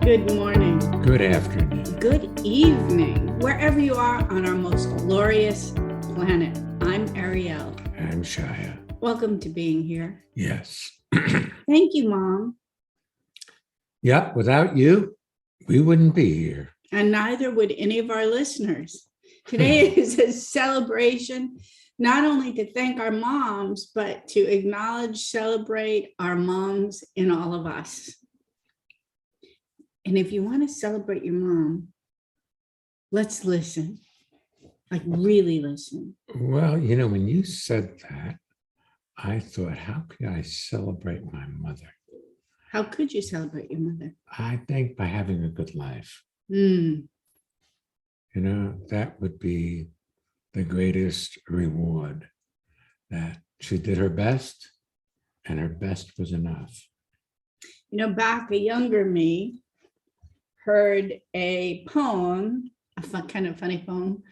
Good morning, Good afternoon. good evening, wherever you are on our most glorious planet. I'm Ariel. I'm Shia. Welcome to being here. Yes. Thank you, Mom. Yep. Without you, we wouldn't be here. And neither would any of our listeners. Today is a celebration, not only to thank our moms, but to acknowledge, celebrate our moms in all of us. And if you want to celebrate your mom, let's listen, like really listen. Well, when you said that, I thought, how could I celebrate my mother? How could you celebrate your mother? I think by having a good life. Mm. That would be the greatest reward, that she did her best and her best was enough. Back a younger me heard a poem, kind of funny poem,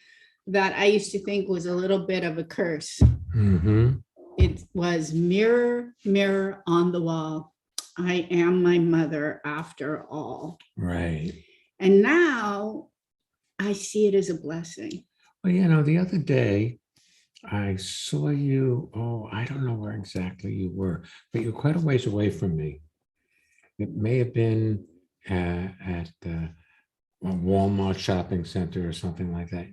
that I used to think was a little bit of a curse. Mm-hmm. It was, mirror, mirror on the wall, I am my mother after all. Right. And now I see it as a blessing. Well, the other day I saw you. Oh, I don't know where exactly you were, but you're quite a ways away from me. It may have been at a Walmart shopping center or something like that.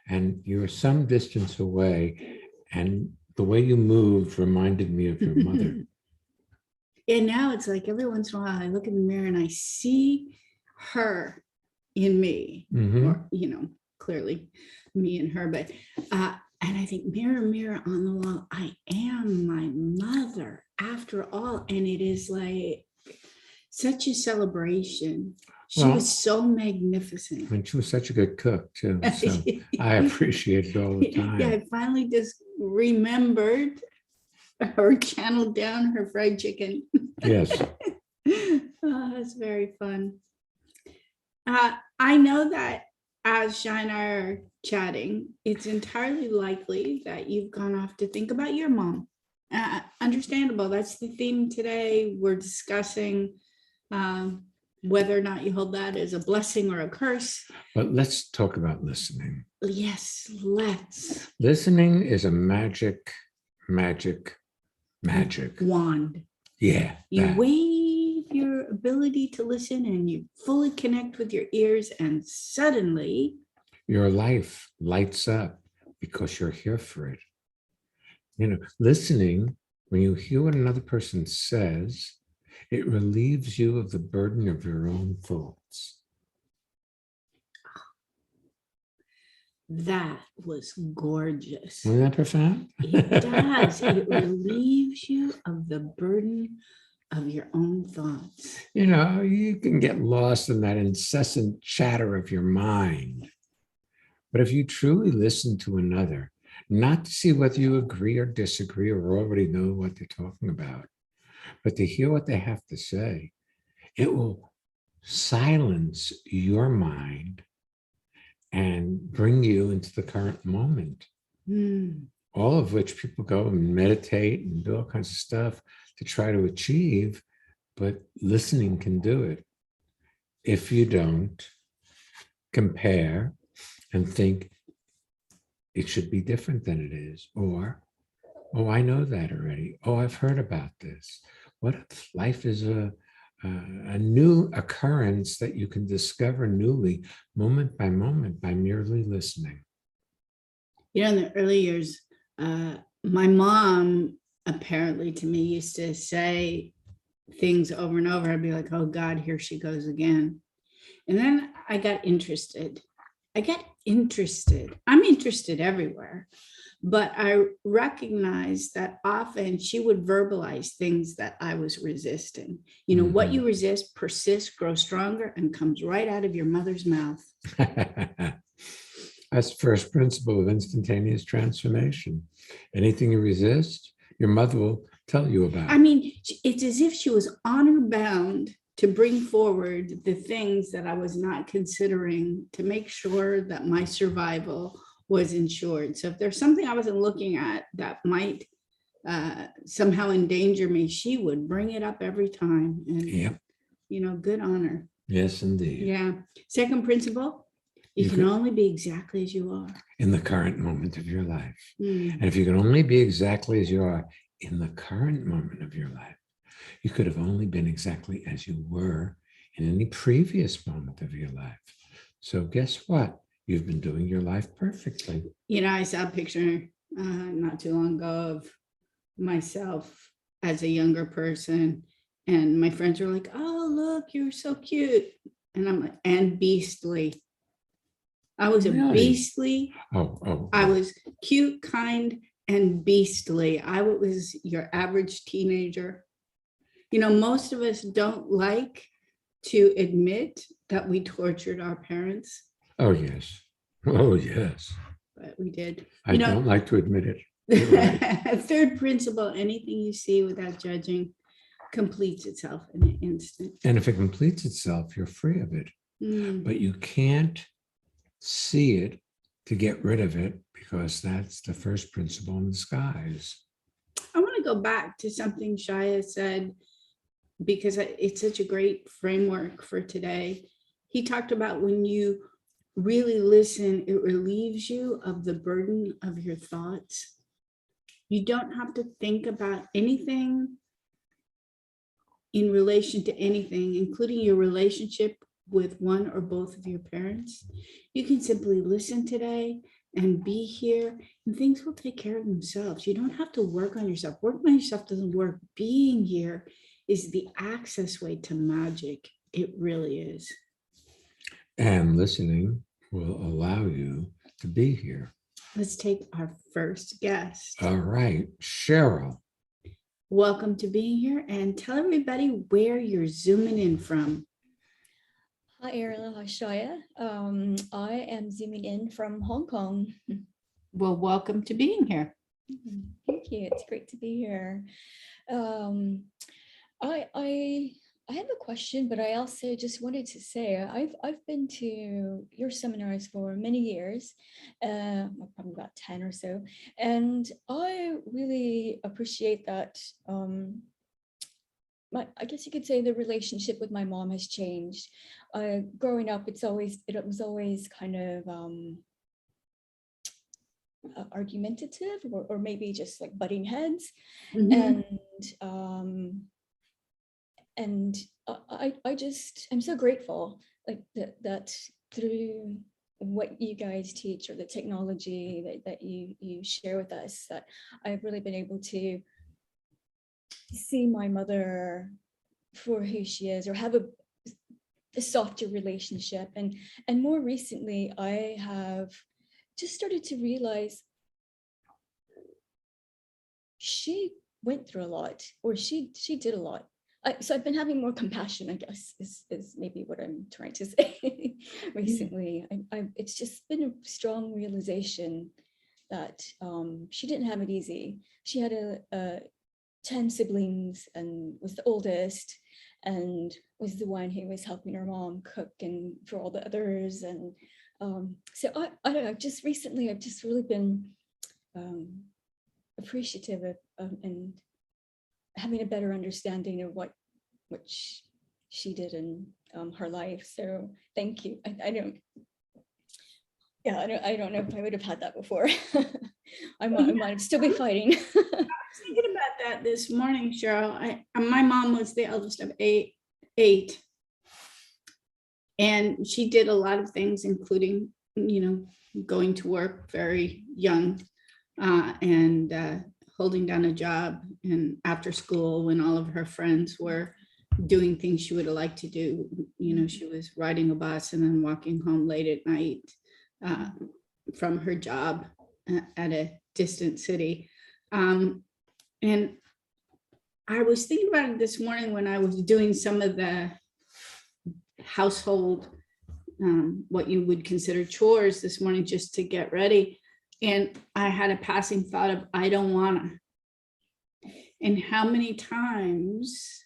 And you were some distance away, and the way you moved reminded me of your mother. And now it's like every once in a while I look in the mirror and I see her in me, Mhm. or, clearly me and her, but, and I think, mirror, mirror on the wall, I am my mother after all. And it is like such a celebration. She Well, was so magnificent. And she was such a good cook too. So I appreciate it all the time. Yeah, I finally just remembered her, channeled down her fried chicken. Yes. Oh, that's very fun. I know that as Shai and I are chatting, it's entirely likely that you've gone off to think about your mom. Understandable. That's the theme today. We're discussing whether or not you hold that as a blessing or a curse. But let's talk about listening. Yes, let's. Listening is a magic Wand. Yeah. You that. wave your ability to listen and you fully connect with your ears, and suddenly Your life lights up because you're here for it. Listening, when you hear what another person says, it relieves you of the burden of your own thoughts. that was gorgeous. Isn't that profound? It does. It relieves you of the burden of your own thoughts. You can get lost in that incessant chatter of your mind. But if you truly listen to another, not to see whether you agree or disagree or already know what they're talking about, but to hear what they have to say, it will silence your mind and bring you into the current moment. All of which people go and meditate and do all kinds of stuff to try to achieve, but listening can do it. If you don't compare and think it should be different than it is, or, oh, I know that already. Oh, I've heard about this. What if life is a new occurrence that you can discover newly, moment by moment, by merely listening? In the early years, my mom apparently to me used to say things over and over. I'd be like, oh God, here she goes again. And then I got interested. I'm interested everywhere, but I recognized that often she would verbalize things that I was resisting. What you resist persists, grows stronger, and comes right out of your mother's mouth. That's the first principle of instantaneous transformation. Anything you resist, your mother will tell you about. I mean, it's as if she was honor bound to bring forward the things that I was not considering to make sure that my survival was ensured. So if there's something I wasn't looking at that might somehow endanger me, she would bring it up every time. And, Yep. Good honor. Yes, indeed. Yeah. Second principle, you You can could- only be exactly as you are. In the current moment of your life. Mm. And if you can only be exactly as you are in the current moment of your life, you could have only been exactly as you were in any previous moment of your life. So guess what? You've been doing your life perfectly. You know, I saw a picture not too long ago of myself as a younger person, and my friends were like, "Oh, look, you're so cute," and I'm like, "And beastly." I was a Really? beastly. Oh, I was cute, kind, and beastly. I was your average teenager. You know, most of us don't like to admit that we tortured our parents, oh, yes. Oh, yes. but we did. I You know, don't like to admit it. You're right. third principle, anything you see without judging completes itself in an instant. And if it completes itself, you're free of it. Mm. But you can't see it to get rid of it because that's the first principle in disguise. I want to go back to something Shia said because it's such a great framework for today. He talked about when you really listen, it relieves you of the burden of your thoughts. You don't have to think about anything in relation to anything, including your relationship with one or both of your parents. You can simply listen today and be here, and things will take care of themselves. You don't have to work on yourself. Work on yourself doesn't work. Being here is the access way to magic. It really is. And listening will allow you to be here. Let's take our first guest. All right, Cheryl. Welcome to being here, and tell everybody where you're zooming in from. Hi, Ariel. Hi, Shia. I am zooming in from Hong Kong. Well, welcome to being here. Thank you. It's great to be here. I have a question, but I also just wanted to say I've been to your seminars for many years, probably about 10 or so, and I really appreciate that. I guess you could say the relationship with my mom has changed. Growing up, it was always kind of argumentative, or maybe just like butting heads. Mhm. And I'm so grateful like that through what you guys teach or the technology that you share with us, that I've really been able to see my mother for who she is, or have a softer relationship. And more recently, I have just started to realize she went through a lot, or she did a lot. So I've been having more compassion, I guess, is maybe what I'm trying to say recently. It's just been a strong realization that she didn't have it easy. She had 10 siblings and was the oldest, and was the one who was helping her mom cook and for all the others. And so I don't know, just recently I've just really been appreciative of and having a better understanding of what she did in her life. So thank you. I don't know if I would have had that before. I might still be fighting. Thinking about that this morning, Cheryl. My mom was the eldest of eight, and she did a lot of things, including, going to work very young, and holding down a job, and after school when all of her friends were doing things she would have liked to do. She was riding a bus and then walking home late at night from her job at a distant city. And I was thinking about it this morning when I was doing some of the household, what you would consider chores this morning, just to get ready. And I had a passing thought of, I don't wanna. And how many times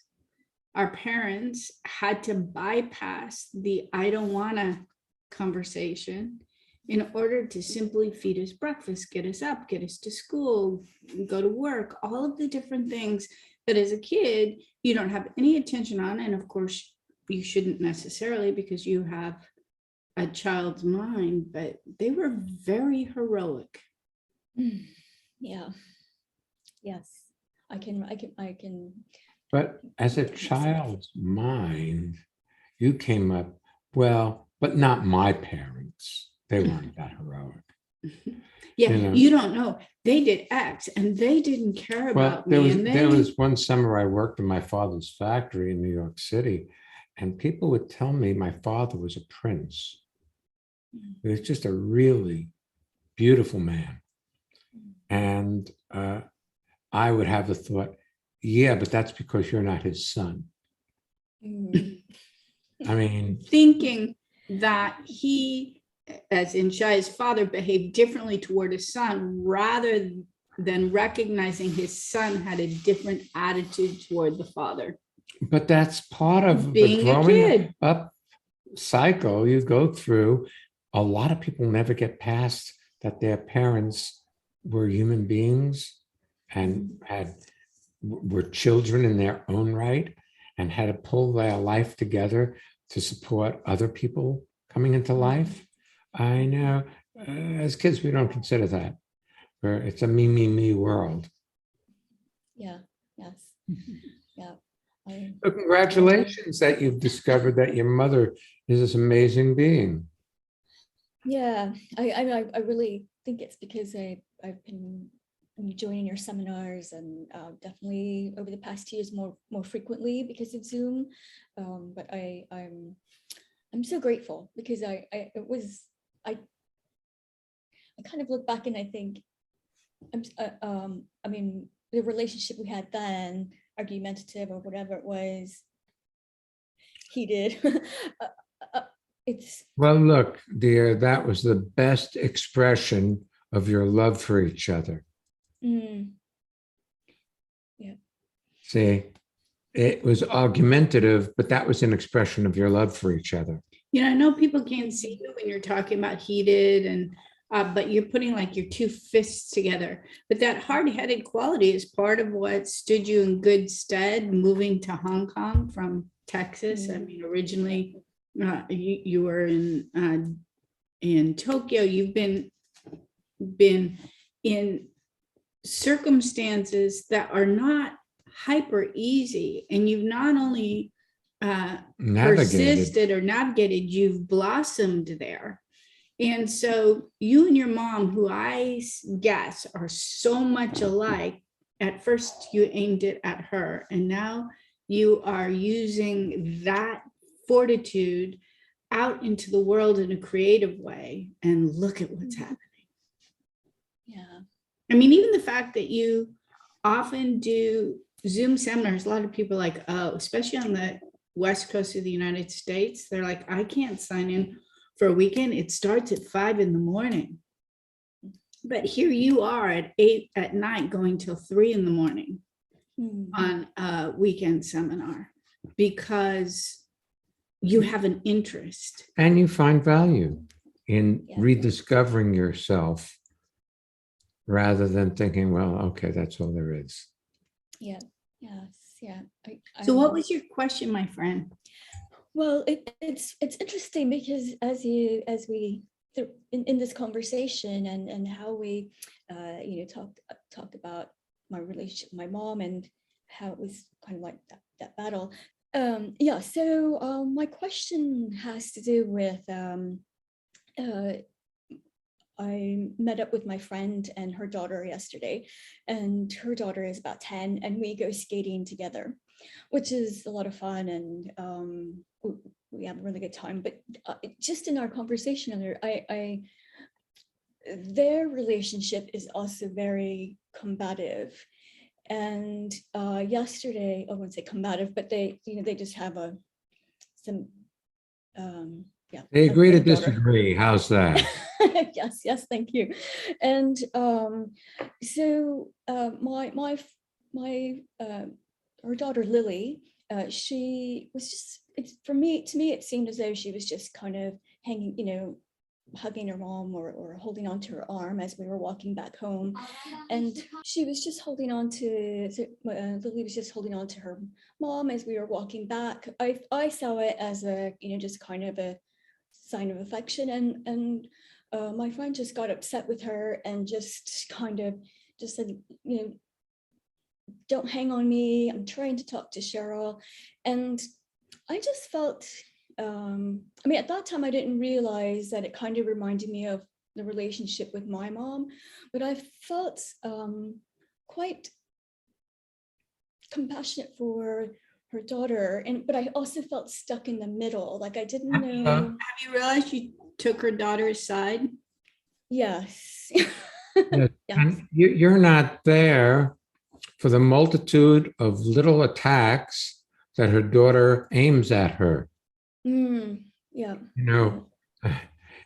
our parents had to bypass the I don't wanna conversation in order to simply feed us breakfast, get us up, get us to school, go to work, all of the different things that as a kid, you don't have any attention on. And of course, you shouldn't necessarily because you have a child's mind, but they were very heroic. Yeah. Yes. I can. But as a child's mind, you came up, well, but not my parents. They weren't that heroic. Yeah, You know. you don't know. They did X and they didn't care Well, about me. And there they, was one summer I worked in my father's factory in New York City, and people would tell me my father was a prince. He was just a really beautiful man. And I would have the thought, yeah, but that's because you're not his son. Mm. I mean, thinking that he, as in Shai's father, behaved differently toward his son rather than recognizing his son had a different attitude toward the father. but that's part of the Being a growing kid. up cycle you go through. A lot of people never get past that their parents were human beings and were children in their own right and had to pull their life together to support other people coming into life. I know as kids, we don't consider that. It's a me world. Yeah. Yes. Yeah. So congratulations that you've discovered that your mother is this amazing being. Yeah. I really think it's because I've been joining your seminars and definitely over the past 2 years more frequently because of Zoom. But I'm so grateful because I kind of look back and I think I mean the relationship we had then, argumentative or whatever it was, heated. It's Well, look, dear, that was the best expression of your love for each other. Yeah. See, it was argumentative, but that was an expression of your love for each other. You know, I know people can't see you when you're talking about heated and but you're putting like your two fists together. But that hard-headed quality is part of what stood you in good stead moving to Hong Kong from Texas. I mean, originally you were in Tokyo. You've been in circumstances that are not hyper easy, and you've not only persisted or navigated, you've blossomed there. And so you and your mom, who I guess are so much alike, at first you aimed it at her, and now you are using that fortitude out into the world in a creative way. And look at what's happening. Yeah. I mean, even the fact that you often do Zoom seminars, a lot of people are like, oh, especially on the West Coast of the United States, they're like, I can't sign in for a weekend. It starts at 5 a.m. But here you are at 8 p.m. going till 3 a.m. on a weekend seminar because you have an interest. And you find value in rediscovering yourself rather than thinking, well, okay, that's all there is. Yeah. Yes. Yeah. So what was your question, my friend? Well, it's interesting because as we in this conversation and how we talked about my relationship with my mom and how it was kind of like that battle. So my question has to do with I met up with my friend and her daughter yesterday, and her daughter is about 10, and we go skating together, which is a lot of fun, and we have a really good time. But just in our conversation, their relationship is also very combative. And yesterday, I wouldn't say combative, but they just have some. They agree to disagree. How's that? Yes, thank you. And so my her daughter Lily, she was just, to me it seemed as though she was just kind of hanging, hugging her mom or holding onto her arm as we were walking back home, and she was just holding on to Lily was just holding on to her Mom, as we were walking back. I saw it as a, just kind of a sign of affection, and my friend just got upset with her and just kind of just said, don't hang on me. I'm trying to talk to Cheryl. And I just felt, at that time, I didn't realize that it kind of reminded me of the relationship with my mom, but I felt quite compassionate for her daughter, but I also felt stuck in the middle. Like I didn't know. Have you realized you took her daughter's side? Yes. Yes. Yes. And you're not there for the multitude of little attacks that her daughter aims at her. Yeah.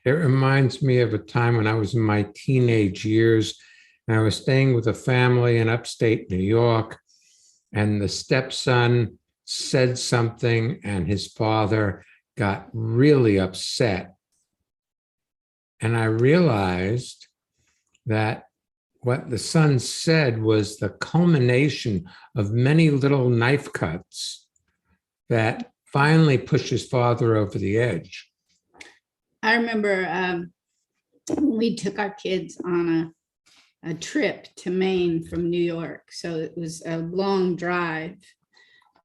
It reminds me of a time when I was in my teenage years, and I was staying with a family in upstate New York, and the stepson said something, and his father got really upset. And I realized that what the son said was the culmination of many little knife cuts that finally pushed his father over the edge. I remember we took our kids on a trip to Maine from New York. So it was a long drive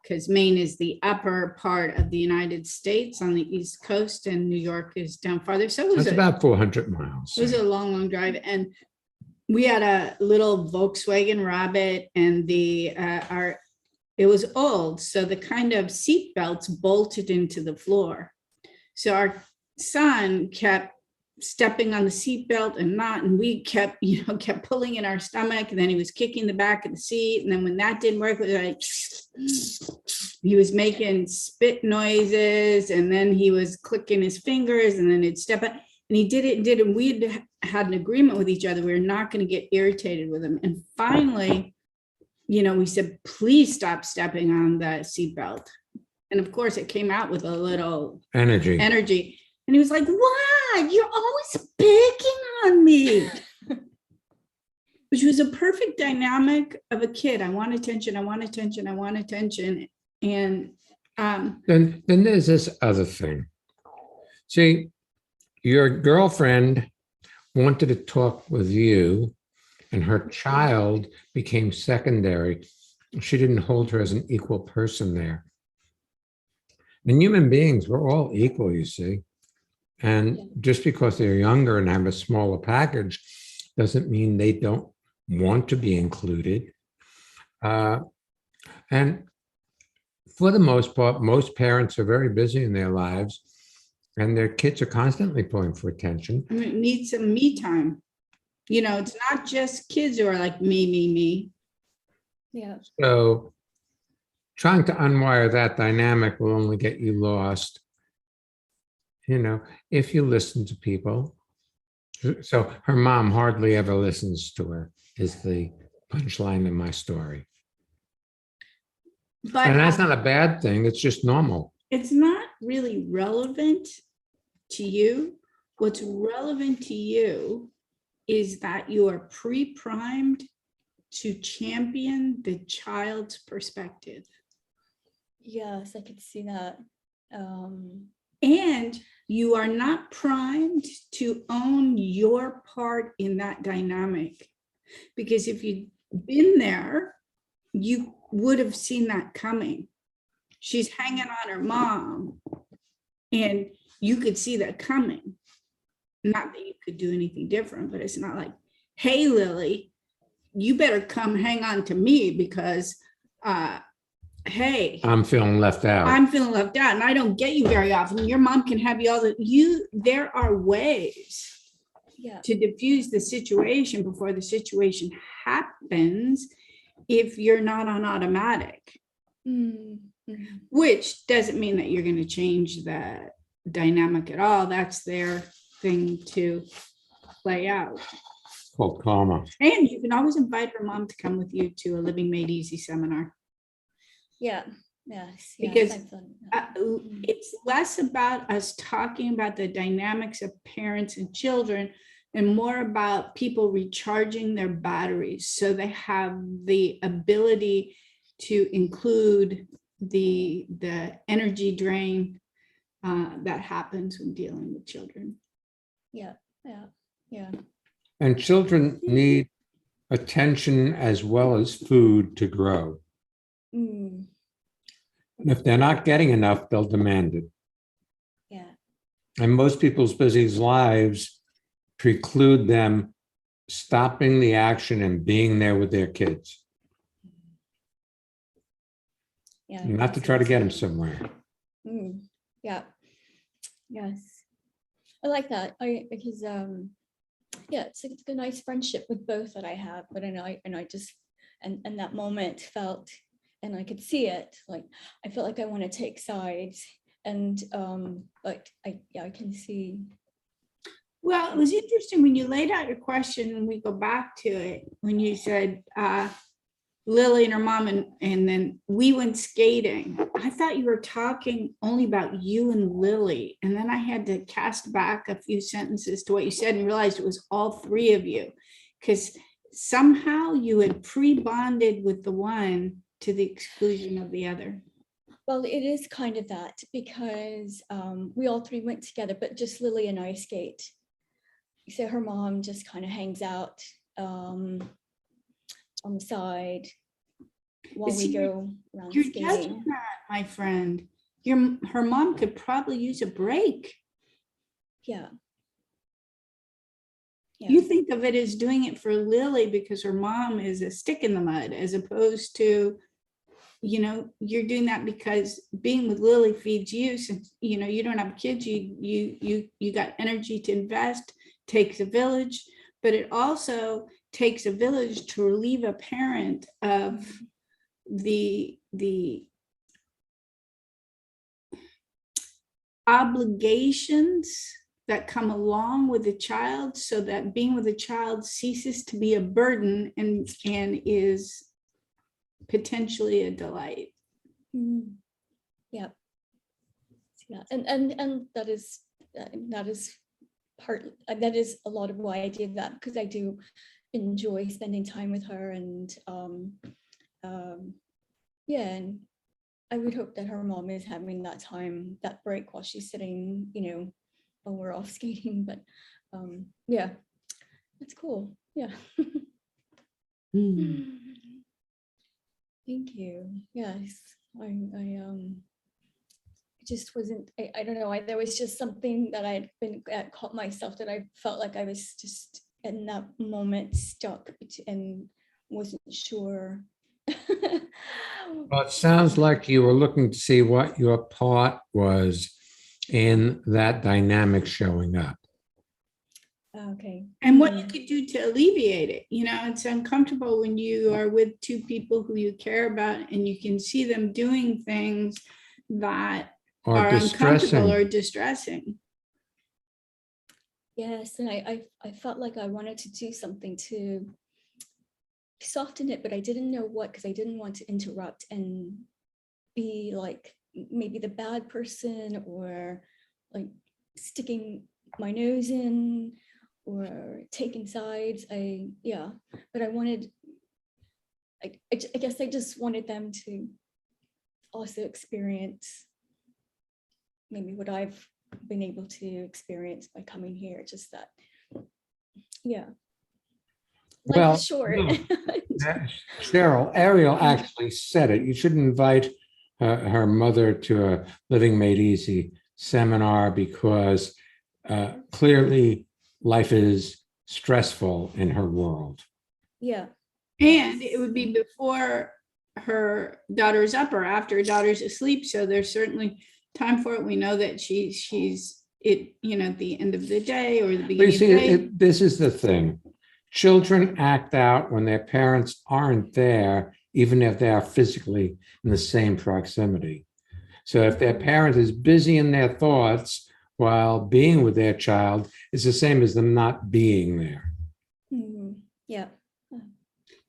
because Maine is the upper part of the United States on the East Coast and New York is down farther. So it was That's about 400 miles. It was a long, long drive. And we had a little Volkswagen Rabbit, and it was old. So the kind of seat belts bolted into the floor. So our son kept stepping on the seatbelt and we kept pulling in our stomach, and then he was kicking the back of the seat. And then when that didn't work, it was like, he was making spit noises, and then he was clicking his fingers, and then he'd step up, and he did it. And we had an agreement with each other. We were not going to get irritated with him. And finally, we said, please stop stepping on the seatbelt. And of course it came out with a little energy. And he was like, what? You're always picking on me. Which was a perfect dynamic of a kid. I want attention. I want attention. I want attention. And then there's this other thing. See, your girlfriend wanted to talk with you, and her child became secondary. She didn't hold her as an equal person there. And human beings, we're all equal, you see. And just because they're younger and have a smaller package doesn't mean they don't want to be included. And for the most part, most parents are very busy in their lives, and their kids are constantly pulling for attention. it needs some me time. It's not just kids who are like me. Yeah. So trying to unwire that dynamic will only get you lost. If you listen to people. So her mom hardly ever listens to her, is the punchline in my story. But And that's not a bad thing. It's just normal. it's not really relevant to you. What's relevant to you is that you are pre-primed to champion the child's perspective. Yes, I could see that. And you are not primed to own your part in that dynamic. Because if you'd been there, you would have seen that coming. She's hanging on her mom, and you could see that coming. Not that you could do anything different, but it's not like, hey, Lily, you better come hang on to me because, hey, I'm feeling left out. I'm feeling left out, and I don't get you very often. Your mom can have there are ways to diffuse the situation before the situation happens if you're not on automatic. Which doesn't mean that you're going to change the dynamic at all. That's their thing to play out. It's called karma. And you can always invite her mom to come with you to a Living Made Easy seminar. Yeah. Yes. Because it's less about us talking about the dynamics of parents and children and more about people recharging their batteries so they have the ability to include the energy drain that happens when dealing with children. Yeah, yeah, yeah. And children need attention as well as food to grow. Mm, And if they're not getting enough, they'll demand it. yeah, And most people's busy lives preclude them stopping the action and being there with their kids. yeah. Not to try to get them somewhere. Yeah, yes. I like that. Because yeah, it's a nice friendship with both that I have, but I just and that moment felt, and I could see it, like I felt like I want to take sides, and but I can see. Well, it was interesting when you laid out your question, and we go back to it, when you said Lily and her mom, and then we went skating. I thought you were talking only about you and Lily. And then I had to cast back a few sentences to what you said and realized it was all three of you. Because somehow you had pre-bonded with the one to the exclusion of the other. Well, it is kind of that, because we all three went together, but just Lily and I skate. So her mom just kind of hangs out on the side while But we see, go around You're skating. judging that, my friend. Her mom could probably use a break. Yeah. You think of it as doing it for Lily because her mom is a stick in the mud, as opposed to, you're doing that because being with Lily feeds you. Since you don't have kids, you got energy to invest. Takes a village, but it also takes a village to relieve a parent of the obligations that come along with a child, so that being with a child ceases to be a burden and is potentially a delight. Yeah. Yeah, and that is part, that is a lot of why I did that, because I do enjoy spending time with her, and yeah, and I would hope that her mom is having that time, that break while she's sitting, while we're off skating. But yeah, that's cool. Yeah. Thank you. Yes, I just wasn't, I don't know, there was just something that I'd been caught myself, that I felt like I was just in that moment stuck and wasn't sure. Well, it sounds like you were looking to see what your part was in that dynamic showing up. Okay. And what you could do to alleviate it. It's uncomfortable when you are with two people who you care about and you can see them doing things that Or are uncomfortable or distressing. distressing. Yes, and I felt like I wanted to do something to soften it, but I didn't know what, because I didn't want to interrupt and be like maybe the bad person, or like sticking my nose in or taking sides. But I wanted, I guess I just wanted them to also experience maybe what I've been able to experience by coming here. Just that, yeah. Life Well, is short. no. Cheryl, Ariel actually said it. You should invite her mother to a Living Made Easy seminar, because clearly life is stressful in her world. Yeah. And it would be before her daughter's up or after her daughter's asleep. So there's certainly time for it. We know that she's at the end of the day or the But you beginning of see, the day. this is the thing. Children act out when their parents aren't there, even if they are physically in the same proximity. So if their parent is busy in their thoughts while being with their child, it's the same as them not being there. Yeah.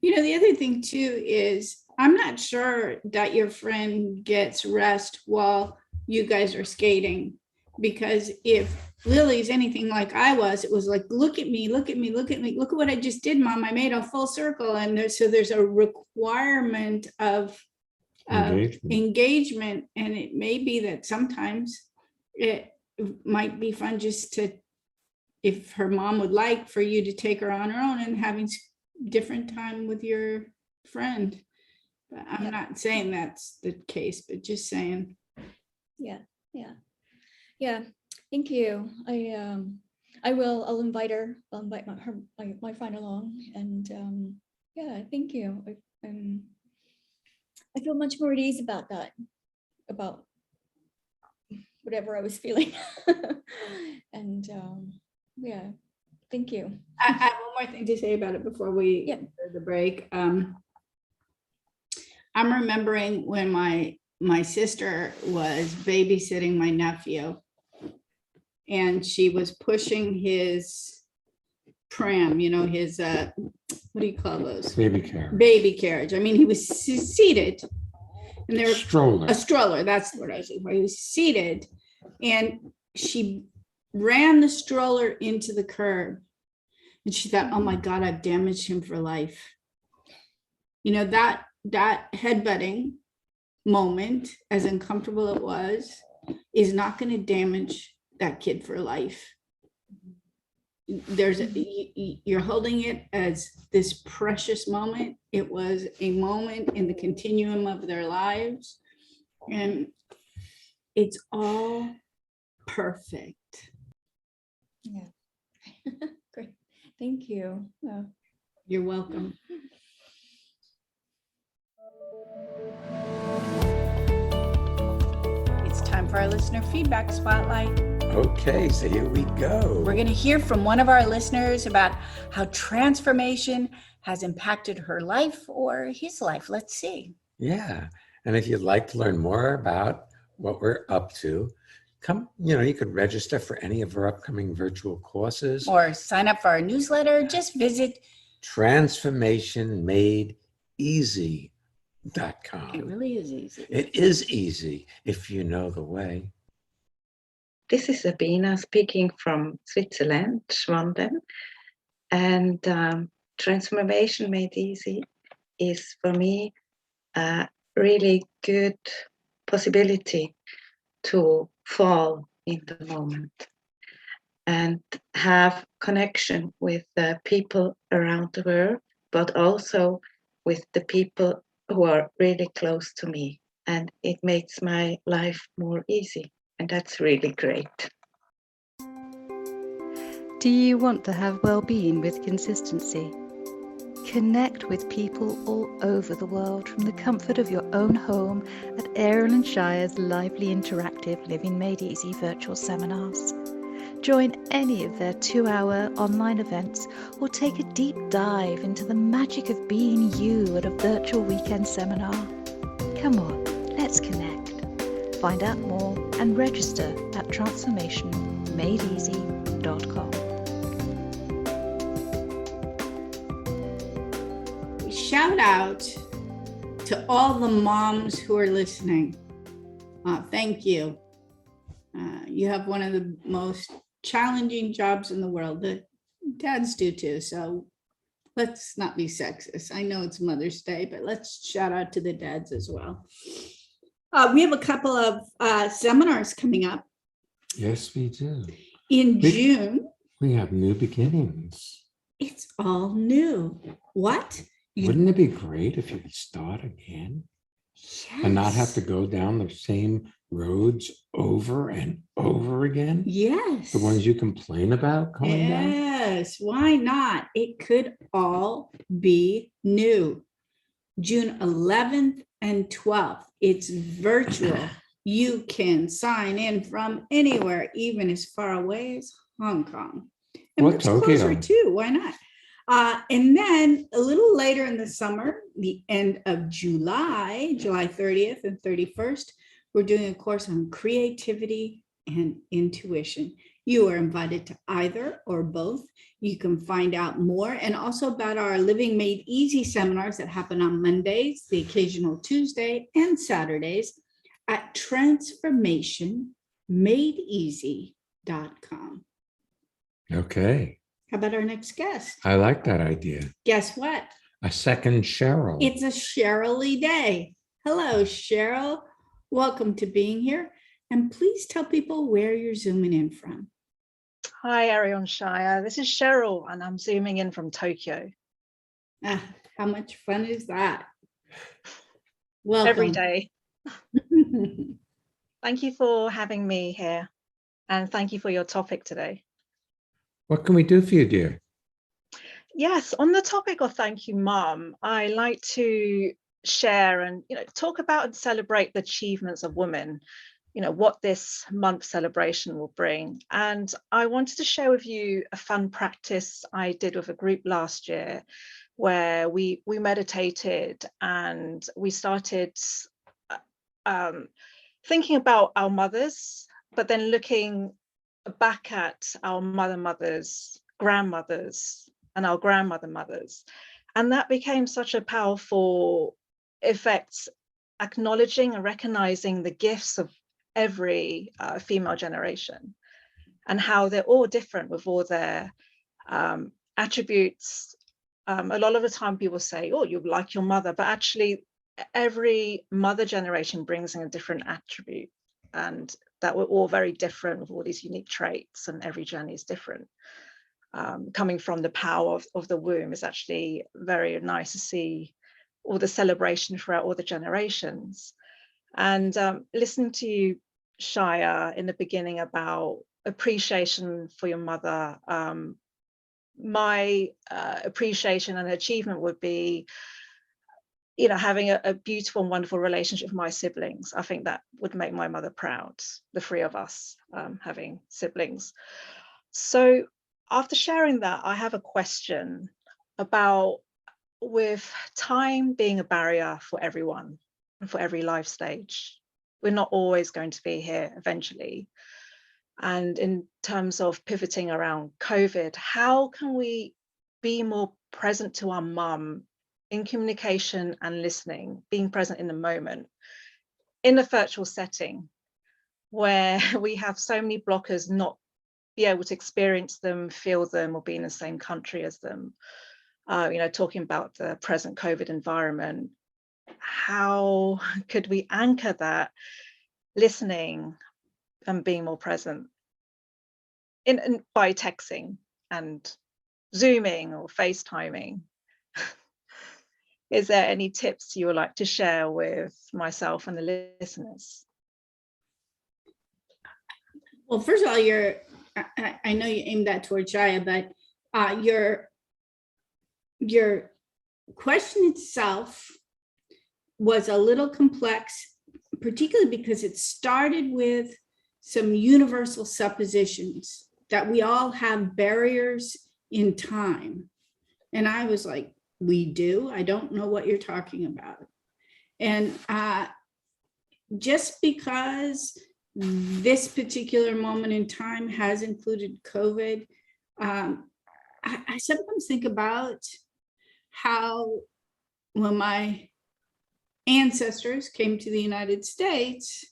The other thing too is I'm not sure that your friend gets rest while you guys are skating, because if Lily's anything like I was, it was like, look at me, look at me, look at me, look at what I just did, Mom. I made a full circle. And there's a requirement of Engagement. engagement. And it may be that sometimes it might be fun just to, if her mom would like, for you to take her on her own and having different time with your friend. But I'm Yeah. not saying that's the case, but just saying. Yeah. Thank you. I'll invite her. I'll invite my friend along, and yeah, thank you. I feel much more at ease about that, about whatever I was feeling. And yeah, thank you. I have one more thing to say about it before we Yeah. go to the break. I'm remembering when my sister was babysitting my nephew, and she was pushing his pram, his what do you call those? Baby carriage. Baby carriage. I mean, he was seated, and there Stroller. a stroller. That's the word I was looking for. He was seated, and she ran the stroller into the curb, and she thought, "Oh my God, I've damaged him for life." That headbutting moment, as uncomfortable it was, is not going to damage that kid for life. You're holding it as this precious moment. It was a moment in the continuum of their lives, and it's all perfect. Yeah. Great. Thank you. You're welcome. It's time for our listener feedback spotlight. Okay, so here we go. We're going to hear from one of our listeners about how transformation has impacted her life or his life. Let's see. Yeah. And if you'd like to learn more about what we're up to, come, you could register for any of our upcoming virtual courses. Or sign up for our newsletter. Just visit transformationmadeeasy.com. It really is easy. It is easy if you know the way. This is Sabina speaking from Switzerland, Schwanden. And Transformation Made Easy is for me a really good possibility to fall in the moment and have connection with the people around the world, but also with the people who are really close to me. And it makes my life more easy. And that's really great. Do you want to have well-being with consistency? Connect with people all over the world from the comfort of your own home at Ariel & Shire's lively interactive Living Made Easy virtual seminars. Join any of their 2-hour online events or take a deep dive into the magic of being you at a virtual weekend seminar. Come on, let's connect. Find out more and register at transformationmadeeasy.com. Shout out to all the moms who are listening. Thank you. You have one of the most challenging jobs in the world. The dads do too. So let's not be sexist. I know it's Mother's Day, but let's shout out to the dads as well. We have a couple of seminars coming up Yes, we do. in June. We have new beginnings. It's all new. What? Wouldn't it be great if you could start again and not have to go down the same roads over and over again? Yes. The ones you complain about coming down? Yes, why not? It could all be new. June 11th and 12th. It's virtual. You can sign in from anywhere, even as far away as Hong Kong. And Or much closer Tokyo. too. Why not? And then a little later in the summer, the end of July 30th and 31st, we're doing a course on creativity and intuition. You are invited to either or both. You can find out more and also about our Living Made Easy seminars that happen on Mondays, the occasional Tuesday, and Saturdays at transformationmadeeasy.com. Okay. How about our next guest? I like that idea. Guess what? A second Cheryl. It's a Cheryl-y day. Hello, Cheryl. Welcome to being here. And please tell people where you're zooming in from. Hi, Arion Shire. This is Cheryl, and I'm zooming in from Tokyo. Ah, how much fun is that? Welcome. Every day. Thank you for having me here, and thank you for your topic today. What can we do for you, dear? Yes, on the topic of Thank You, Mum, I like to share and talk about and celebrate the achievements of women. What this month celebration will bring. And I wanted to share with you a fun practice I did with a group last year, where we meditated and we started thinking about our mothers, but then looking back at our mothers, grandmothers, and our mothers. And that became such a powerful effect, acknowledging and recognizing the gifts of every female generation and how they're all different with all their attributes. A lot of the time people say, oh, you're like your mother, but actually every mother generation brings in a different attribute, and that we're all very different with all these unique traits, and every journey is different. Coming from the power of the womb is actually very nice to see all the celebration throughout all the generations. And listening to you, Shire, in the beginning about appreciation for your mother, my appreciation and achievement would be, having a beautiful and wonderful relationship with my siblings. I think that would make my mother proud, the three of us having siblings. So after sharing that, I have a question about, with time being a barrier for everyone and for every life stage, we're not always going to be here eventually. And in terms of pivoting around COVID, how can we be more present to our mum in communication and listening, being present in the moment, in a virtual setting where we have so many blockers, not be able to experience them, feel them, or be in the same country as them? Talking about the present COVID environment, how could we anchor that listening and being more present by texting and Zooming or FaceTiming? Is there any tips you would like to share with myself and the listeners? Well, first of all, I know you aimed that towards Shaya, but your question itself was a little complex, particularly because it started with some universal suppositions that we all have barriers in time. And I was like, we do? I don't know what you're talking about. And just because this particular moment in time has included COVID, I sometimes think about how when my ancestors came to the United States,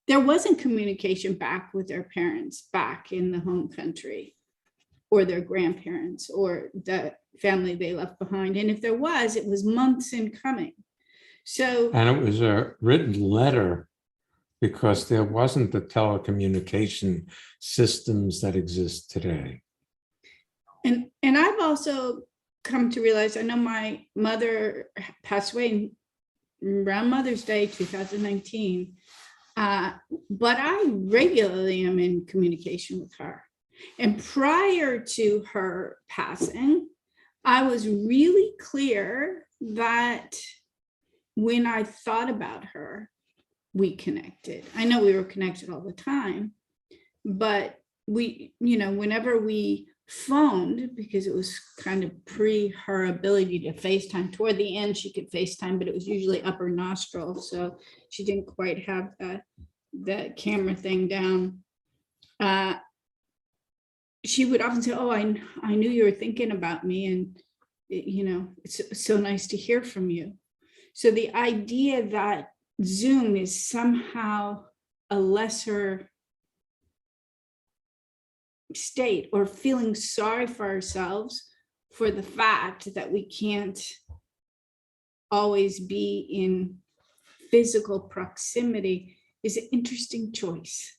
there wasn't communication back with their parents back in the home country, or their grandparents, or the family they left behind. And if there was, it was months in coming. So, And it was a written letter, because there wasn't the telecommunication systems that exist today. and I've also come to realize, I know my mother passed away around Mother's Day 2019, but I regularly am in communication with her. And prior to her passing, I was really clear that when I thought about her, we connected. I know we were connected all the time, but we, whenever we phoned, because it was kind of pre her ability to FaceTime. Toward the end, she could FaceTime, but it was usually upper nostril. So she didn't quite have that camera thing down. She would often say, oh, I knew you were thinking about me. And, it's so nice to hear from you. So the idea that Zoom is somehow a lesser state, or feeling sorry for ourselves for the fact that we can't always be in physical proximity is an interesting choice.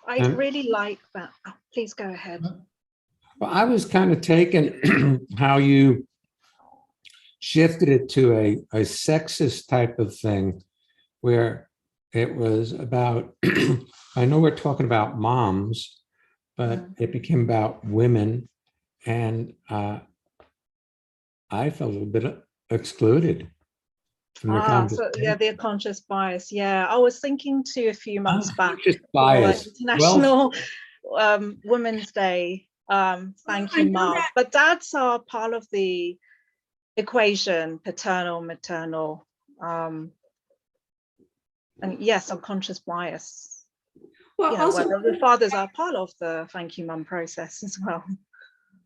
I really like that. Oh, please go ahead. Well, I was kind of taken how you shifted it to a sexist type of thing where it was about, I know we're talking about moms, but it became about women. And I felt a little bit excluded from the So conversation. yeah, the unconscious bias. Yeah, I was thinking too a few months back Unconscious for bias. International Women's Day. Thank I you, know Mom. that. But dads are part of the equation, paternal, maternal, and yes, unconscious bias. Well, You know, also, whether the fathers are part of the thank you, Mum process as well.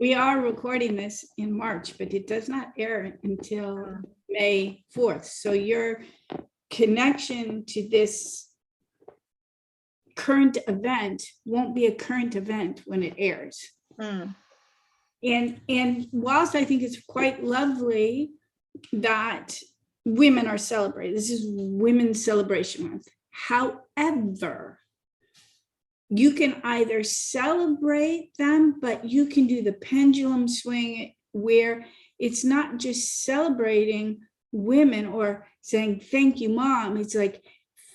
we are recording this in March, but it does not air until May 4th. So your connection to this current event won't be a current event when it airs. Mm. And whilst I think it's quite lovely that women are celebrated, this is Women's Celebration Month. However, you can either celebrate them, but you can do the pendulum swing where it's not just celebrating women or saying, thank you, Mom. It's like,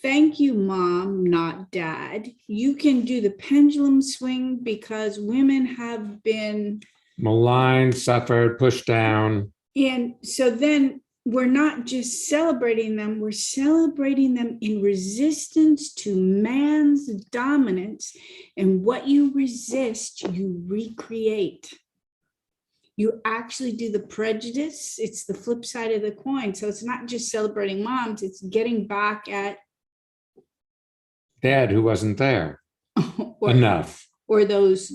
thank you, Mom, not Dad. You can do the pendulum swing because women have been Maligned, suffered, pushed down. And so then we're not just celebrating them, we're celebrating them in resistance to man's dominance. And what you resist, you recreate. You actually do the prejudice. It's the flip side of the coin. So it's not just celebrating moms, it's getting back at Dad who wasn't there or, enough. or those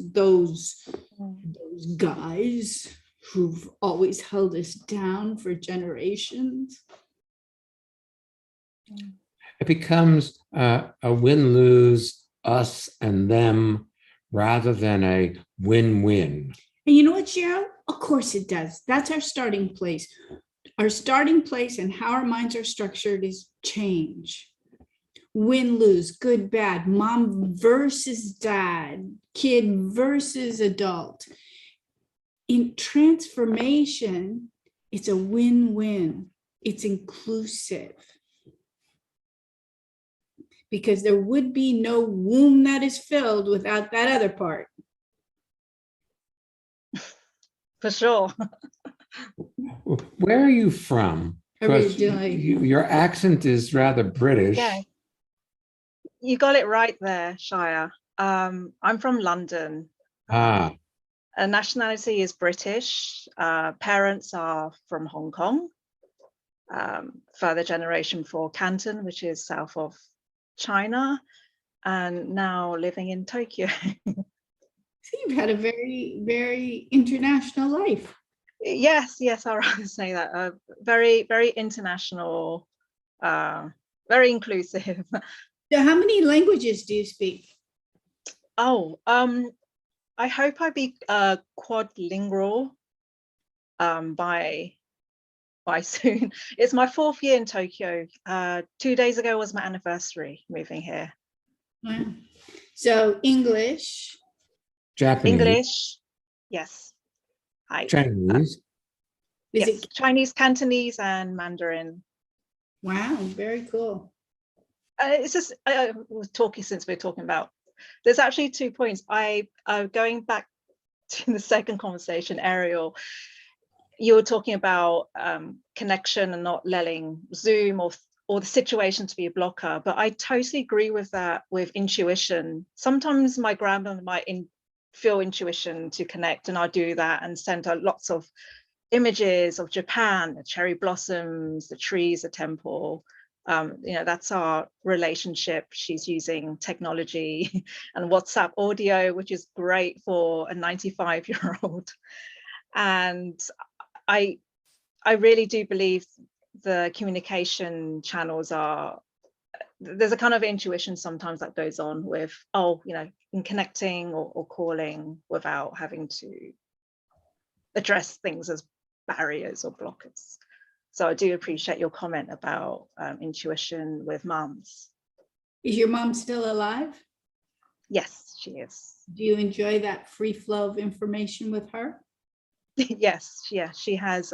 guys who've always held us down for generations. It becomes a win-lose, us and them, rather than a win-win. And you know what, Cheryl? Of course it does. That's our starting place. Our starting place and how our minds are structured is change. Win, lose, good, bad, mom versus dad, kid versus adult. In transformation, it's a win-win. It's inclusive. Because there would be no womb that is filled without that other part. For sure. Where are you from? Because Originally. your accent is rather British. Yeah. You got it right there, Shire. I'm from London. Nationality is British. Parents are from Hong Kong. Further generation for Canton, which is south of China, and now living in Tokyo. So you've had a very, very international life. Yes, I'd rather say that. Very, very international, very inclusive. So how many languages do you speak? Oh, I hope I be quadlingual by soon. It's my 4th year in Tokyo. 2 days ago was my anniversary moving here. Wow. So English. Japanese. English, yes. Hi. Chinese. Is Yes, it? Chinese, Cantonese, and Mandarin. Wow, very cool. It's just I was talking since we're talking about. There's actually 2 points. Going back to the second conversation, Ariel, you were talking about connection and not letting Zoom or the situation to be a blocker. But I totally agree with that. With intuition, sometimes my grandmother might feel intuition to connect, and I do that and send her lots of images of Japan, the cherry blossoms, the trees, the temple. That's our relationship. She's using technology and WhatsApp audio, which is great for a 95-year-old. And I really do believe the communication channels there's a kind of intuition sometimes that goes on with, in connecting or calling without having to address things as barriers or blockers. So I do appreciate your comment about intuition with mums. Is your mom still alive? Yes, she is. Do you enjoy that free flow of information with her? Yes, she has.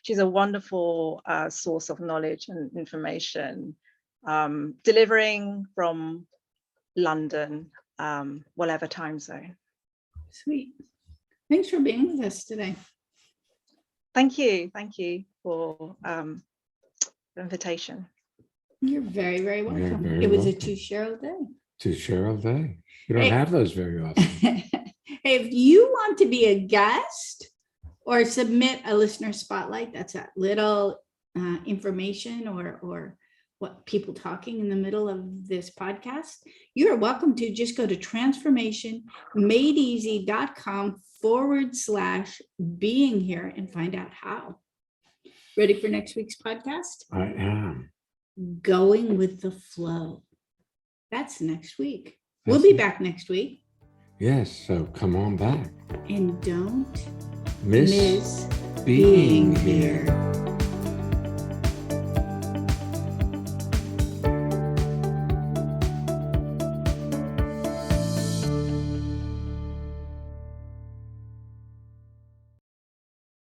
She's a wonderful source of knowledge and information, delivering from London, whatever time zone. Sweet. Thanks for being with us today. Thank you for the invitation. You're very, very You're welcome. very It was a welcome. To Cheryl day. To Cheryl Day. You don't Hey. have those very often. Hey, if you want to be a guest or submit a listener spotlight, that's that little information or what people talking in the middle of this podcast, you are welcome to just go to transformationmadeeasy.com/being here and find out how. Ready for next week's podcast? I am. Going with the flow. That's next week. We'll That's be it. back next week. Yes, so come on back. And don't Miss miss being being here. here.